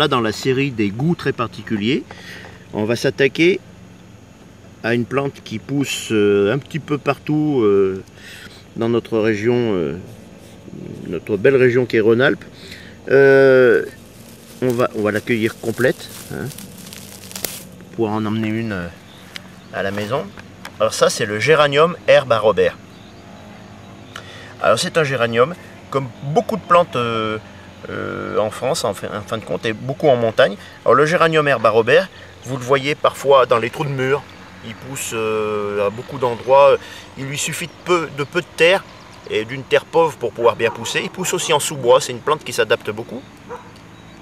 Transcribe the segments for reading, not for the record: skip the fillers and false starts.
là, dans la série des goûts très particuliers, on va s'attaquer à une plante qui pousse un petit peu partout dans notre région, notre belle région qui est Rhône-Alpes. On va l'accueillir complète, hein, pour pouvoir en emmener une à la maison. Alors ça, c'est le géranium herbe à Robert. Alors c'est un géranium, comme beaucoup de plantes en France, en fin de compte, et beaucoup en montagne. Alors le géranium herbe à Robert, vous le voyez parfois dans les trous de murs, il pousse à beaucoup d'endroits. Il lui suffit de peu de terre et d'une terre pauvre pour pouvoir bien pousser. Il pousse aussi en sous-bois, c'est une plante qui s'adapte beaucoup.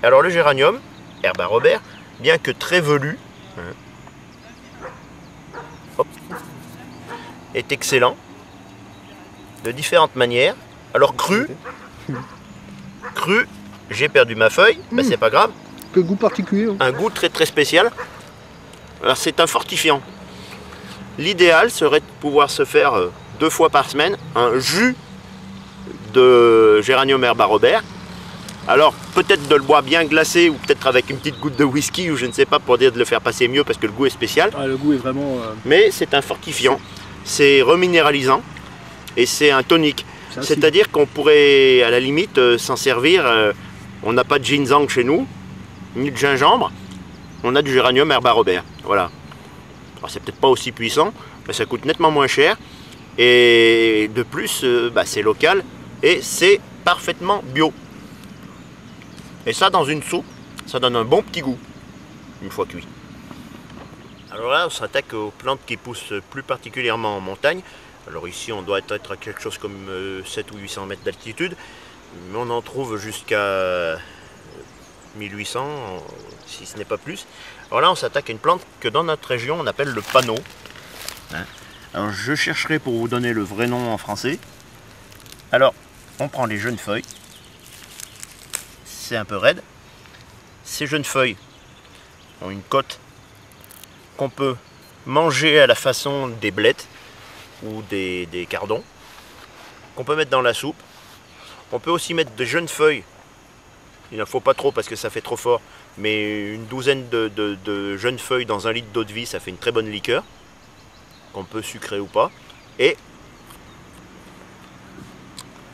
Alors le géranium, herbe à Robert, bien que très velu, hop, est excellent de différentes manières. Alors cru, j'ai perdu ma feuille, ben c'est pas grave. Quel goût particulier, hein. Un goût très très spécial. Alors c'est un fortifiant. L'idéal serait de pouvoir se faire 2 fois par semaine un jus de géranium herbe à Robert. Alors peut-être de le boire bien glacé ou peut-être avec une petite goutte de whisky ou je ne sais pas, pour dire de le faire passer mieux parce que le goût est spécial. Ah, le goût est vraiment... Mais c'est un fortifiant, c'est reminéralisant et c'est un tonique. C'est-à-dire qu'on pourrait à la limite s'en servir. On n'a pas de ginseng chez nous, ni de gingembre. On a du géranium herbe à Robert. Voilà. Alors c'est peut-être pas aussi puissant, mais ça coûte nettement moins cher. Et de plus, c'est local et c'est parfaitement bio. Et ça, dans une soupe, ça donne un bon petit goût, une fois cuit. Alors là, on s'attaque aux plantes qui poussent plus particulièrement en montagne. Alors ici, on doit être à quelque chose comme 700 ou 800 mètres d'altitude. Mais on en trouve jusqu'à 1800, si ce n'est pas plus. Alors là, on s'attaque à une plante que dans notre région, on appelle le panneau. Alors je chercherai pour vous donner le vrai nom en français. Alors, on prend les jeunes feuilles. C'est un peu raide. Ces jeunes feuilles ont une côte qu'on peut manger à la façon des blettes ou des cardons, qu'on peut mettre dans la soupe. On peut aussi mettre de jeunes feuilles. Il n'en faut pas trop parce que ça fait trop fort, mais une douzaine de jeunes feuilles dans 1 litre d'eau de vie, ça fait une très bonne liqueur, qu'on peut sucrer ou pas. Et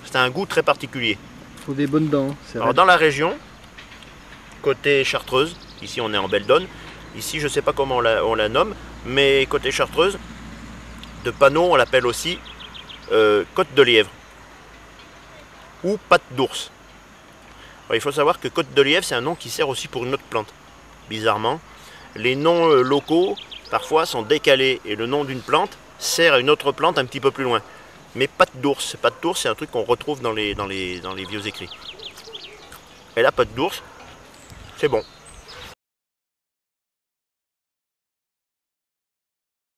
c'est un goût très particulier. Il faut des bonnes dents. Alors dans la région, côté Chartreuse, ici on est en Belledonne, ici je ne sais pas comment on la nomme, mais côté Chartreuse, de panneau on l'appelle aussi côte de lièvre ou patte d'ours. Il faut savoir que côte de lièvre c'est un nom qui sert aussi pour une autre plante. Bizarrement, les noms locaux parfois sont décalés et le nom d'une plante sert à une autre plante un petit peu plus loin. Mais patte d'ours, c'est un truc qu'on retrouve dans les vieux écrits. Et la patte d'ours, c'est bon.